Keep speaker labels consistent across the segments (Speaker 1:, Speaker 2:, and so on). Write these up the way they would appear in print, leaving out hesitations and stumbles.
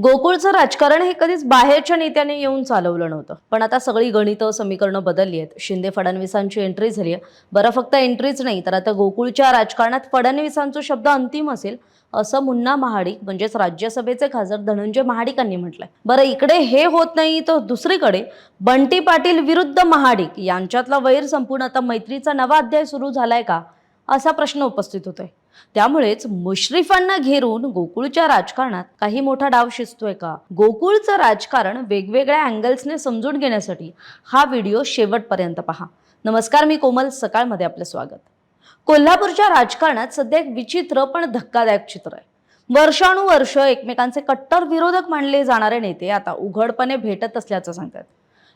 Speaker 1: गोकुळचं राजकारण हे कधीच बाहेरच्या नेत्याने येऊन चालवलं नव्हतं. पण आता सगळी गणितं समीकरणं बदलली आहेत. शिंदे फडणवीसांची एंट्री झाली आहे. बरं, फक्त एंट्रीच नाही तर आता गोकुळच्या राजकारणात फडणवीसांचा शब्द अंतिम असेल असं मुन्ना महाडिक म्हणजेच राज्यसभेचे खासदार धनंजय महाडिकांनी म्हटलंय. बरं, इकडे हे होत नाही तर दुसरीकडे बंटी पाटील विरुद्ध महाडिक यांच्यातला वैर संपून आता मैत्रीचा नवा अध्याय सुरू झालाय का, असा प्रश्न उपस्थित होतोय. त्यामुळेच मुश्रीफांना घेरून गोकुळच्या राजकारणात काही मोठा डाव शिजतोय का? गोकुळचं राजकारण वेगवेगळ्या अँगल्सने समजून घेण्यासाठी हा व्हिडिओ शेवटपर्यंत पहा. नमस्कार, मी कोमल. सकाळमध्ये आपलं स्वागत. कोल्हापूरच्या राजकारणात सध्या एक विचित्र पण धक्कादायक चित्र आहे. वर्षानुवर्ष एकमेकांचे कट्टर विरोधक मानले जाणारे नेते आता उघडपणे भेटत असल्याचं सांगतात.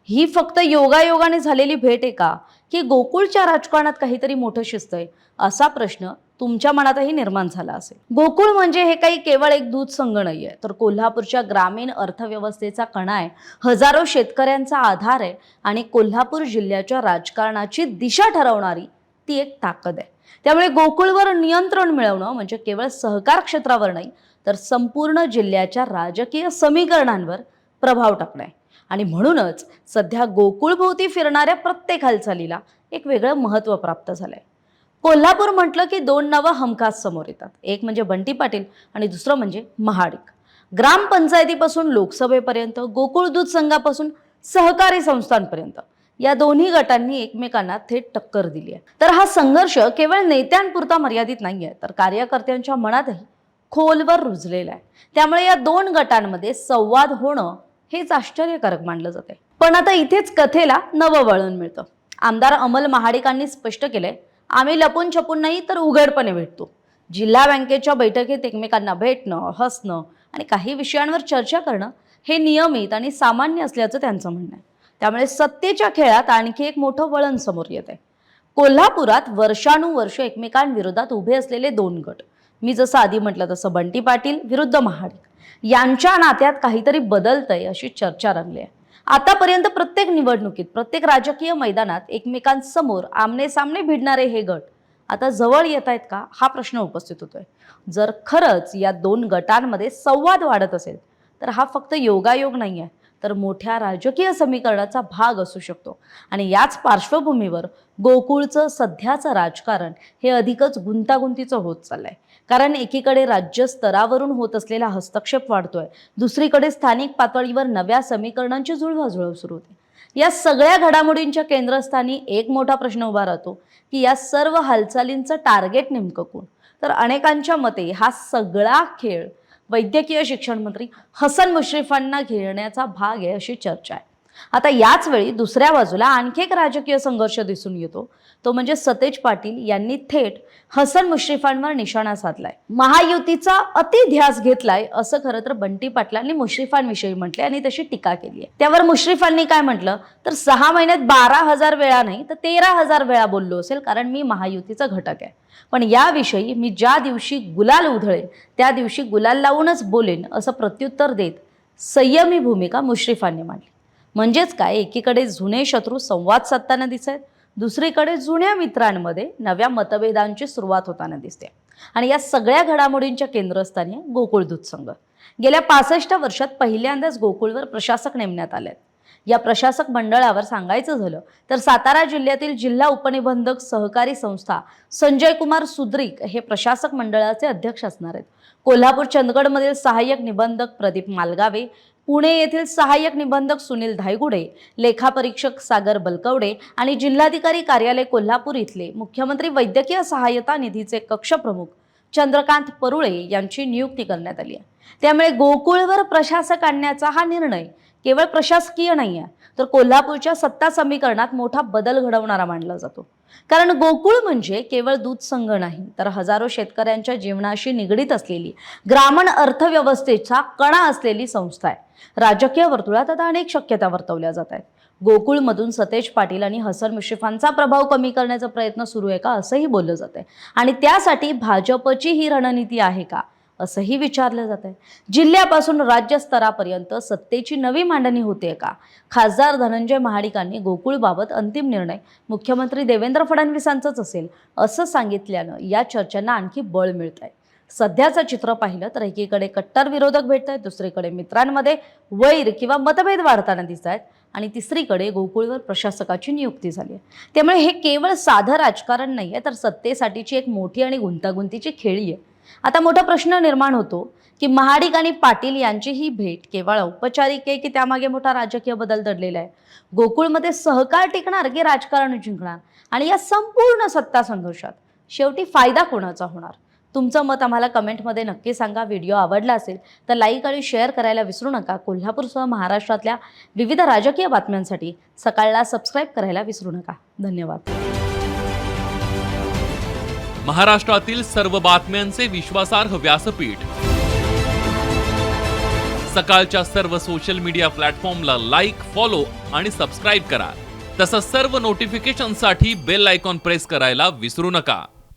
Speaker 1: ही फक्त योगायोगाने झालेली भेट आहे का, की गोकुळच्या राजकारणात काहीतरी मोठं शिजतंय, असा प्रश्न तुमच्या मनातही निर्माण झाला असेल. गोकुळ म्हणजे हे काही केवळ एक दूध संघ नाहीये, तर कोल्हापूरच्या ग्रामीण अर्थव्यवस्थेचा कणा आहे. हजारो शेतकऱ्यांचा आधार आहे आणि कोल्हापूर जिल्ह्याच्या राजकारणाची दिशा ठरवणारी ती एक ताकद आहे. त्यामुळे गोकुळवर नियंत्रण मिळवणं म्हणजे केवळ सहकार क्षेत्रावर नाही, तर संपूर्ण जिल्ह्याच्या राजकीय समीकरणांवर प्रभाव टाकणं आहे. आणि म्हणूनच सध्या गोकुळभोवती फिरणाऱ्या प्रत्येक हालचालीला एक वेगळं महत्त्व प्राप्त झालंय. कोल्हापूर म्हटलं की दोन नावं हमखास समोर येतात. एक म्हणजे बंटी पाटील आणि दुसरं म्हणजे महाडिक. ग्रामपंचायतीपासून लोकसभेपर्यंत, गोकुळ दूध संघापासून सहकारी संस्थांपर्यंत या दोन्ही गटांनी एकमेकांना थेट टक्कर दिली आहे. तर हा संघर्ष केवळ नेत्यांपुरता मर्यादित नाहीये, तर कार्यकर्त्यांच्या मनातही खोलवर रुजलेला आहे. त्यामुळे या दोन गटांमध्ये संवाद होणं हेच आश्चर्यकारक मानलं जाते. पण आता इथेच कथेला नवं वळण मिळतं. आमदार अमल महाडिकांनी स्पष्ट केलंय, आम्ही लपून छपून नाही तर उघडपणे भेटतो. जिल्हा बँकेच्या बैठकीत एकमेकांना भेटणं, हसणं आणि काही विषयांवर चर्चा करणं हे नियमित आणि सामान्य असल्याचं त्यांचं म्हणणं आहे. त्यामुळे सत्तेच्या खेळात आणखी एक मोठं वळण समोर येत आहे. कोल्हापुरात वर्षानुवर्ष एकमेकांविरोधात उभे असलेले दोन गट, मी जसं आधी म्हटलं तसं बंटी पाटील विरुद्ध महाडिक, यांच्या नात्यात काहीतरी बदलतंय अशी चर्चा रंगली आहे. आतापर्यंत प्रत्येक निवडणुकीत, प्रत्येक राजकीय मैदानात एकमेकांसमोर आमने सामने भिडणारे हे गट आता जवळ येत आहेत का, हा प्रश्न उपस्थित होतोय. जर खरंच या दोन गटांमध्ये संवाद वाढत असेल तर हा फक्त योगायोग नाही आहे, तर मोठ्या राजकीय समीकरणाचा भाग असू शकतो. आणि याच पार्श्वभूमीवर गोकुळचं सध्याचं राजकारण हे अधिकच गुंतागुंतीचं होत चाललंय. कारण एकीकडे राज्य स्तरावरून होत असलेला हस्तक्षेप वाढतोय, दुसरीकडे स्थानिक पातळीवर नव्या समीकरणांची जुळवाजुळव सुरू होते. या सगळ्या घडामोडींच्या केंद्रस्थानी एक मोठा प्रश्न उभा राहतो की या सर्व हालचालींचं टार्गेट नेमकं कोण? तर अनेकांच्या मते हा सगळा खेळ वैद्यकीय शिक्षण मंत्री हसन मुश्रीफांना घेरण्याचा भाग आहे, अशी चर्चा आहे. आता याच वेळी दुसऱ्या बाजूला आणखी एक राजकीय संघर्ष दिसून येतो, तो म्हणजे सतेज पाटील यांनी थेट हसन मुश्रीफांवर निशाणा साधलाय. महायुतीचा अतिध्यास घेतलाय असं खरं तर बंटी पाटलांनी मुश्रीफांविषयी म्हटले आणि तशी टीका केली आहे. त्यावर मुश्रीफांनी काय म्हटलं तर 6 महिन्यात 12,000 वेळा नाही तर 13,000 वेळा बोललो असेल, कारण मी महायुतीचा घटक आहे. पण याविषयी मी ज्या दिवशी गुलाल उधळेन त्या दिवशी गुलाल लावूनच बोलेन, असं प्रत्युत्तर देत संयमी भूमिका मुश्रीफांनी मांडली. म्हणजेच काय, एकीकडे जुने शत्रू संवाद साधताना दिसत, दुसरीकडे जुन्या मित्रांमध्ये नव्या मतभेदांची सुरुवात होताना दिसते. आणि या सगळ्या घडामोडींच्या केंद्रस्थानी गोकुळ दूध संघ. गेल्या 65 वर्षात पहिल्यांदाच गोकुळवर प्रशासक नेमण्यात आले. या प्रशासक मंडळावर सांगायचं झालं तर सातारा जिल्ह्यातील जिल्हा उपनिबंधक सहकारी संस्था संजय कुमार सुद्रिक हे प्रशासक मंडळाचे अध्यक्ष असणार आहेत. कोल्हापूर चंदगडमधील सहाय्यक निबंधक प्रदीप मालगावे, पुणे येथील सहाय्यक निबंधक सुनील धायगुडे, लेखापरीक्षक सागर बलकवडे आणि जिल्हाधिकारी कार्यालय कोल्हापूर इथले मुख्यमंत्री वैद्यकीय सहाय्यता निधीचे कक्ष प्रमुख चंद्रकांत परुळे यांची नियुक्ती करण्यात आली आहे. त्यामुळे गोकुळवर प्रशासक आणण्याचा हा निर्णय केवळ प्रशासकीय नाही आहे, तर कोल्हापूरच्या सत्ता समीकरणात मोठा बदल घडवणारा मानला जातो. कारण गोकुळ म्हणजे केवळ दूध संघ नाही, तर हजारो शेतकऱ्यांच्या जीवनाशी निगडीत असलेली ग्रामीण अर्थव्यवस्थेचा कणा असलेली संस्था आहे. राजकीय वर्तुळात आता अनेक शक्यता वर्तवल्या जात आहेत. गोकुळमधून सतेज पाटील आणि हसन मुश्रीफांचा प्रभाव कमी करण्याचा प्रयत्न सुरू आहे का, असंही बोललं जात आहे. आणि त्यासाठी भाजपची ही रणनीती आहे का, असंही विचारलं जात आहे. जिल्ह्यापासून राज्यस्तरापर्यंत सत्तेची नवी मांडणी होते का? खासदार धनंजय महाडिकांनी गोकुळबाबत अंतिम निर्णय मुख्यमंत्री देवेंद्र फडणवीसांचाच असेल असं सांगितल्यानं या चर्चांना आणखी बळ मिळत आहे. सध्याचं चित्र पाहिलं तर एकीकडे कट्टर विरोधक भेटत आहेत, दुसरीकडे मित्रांमध्ये वैर किंवा मतभेद वाढताना दिसत आहेत आणि तिसरीकडे गोकुळवर प्रशासकाची नियुक्ती झाली आहे. त्यामुळे हे केवळ साधं राजकारण नाही आहे, तर सत्तेसाठीची एक मोठी आणि गुंतागुंतीची खेळी आहे. आता मोठा प्रश्न निर्माण होतो की महाडिक आणि पाटील यांची ही भेट केवळ औपचारिक आहे की त्यामागे मोठा राजकीय बदल दडलेला आहे. गोकुळमध्ये सहकार टिकणार की राजकारण जिंकणार, आणि या संपूर्ण सत्ता संघर्षात शेवटी फायदा कोणाचा होणार? तुमचं मत आम्हाला कमेंटमध्ये नक्की सांगा. व्हिडिओ आवडला असेल तर लाईक आणि शेअर करायला विसरू नका. कोल्हापूरसह महाराष्ट्रातल्या विविध राजकीय बातम्यांसाठी सकाळला सबस्क्राईब करायला विसरू नका. धन्यवाद.
Speaker 2: महाराष्ट्रातील सर्व बातम्यांचे विश्वासार्ह व्यासपीठ सकाळच्या सर्व सोशल मीडिया प्लॅटफॉर्मला लाईक, फॉलो आणि सबस्क्राईब करा. तसंच सर्व नोटिफिकेशनसाठी बेल आयकॉन प्रेस करायला विसरू नका.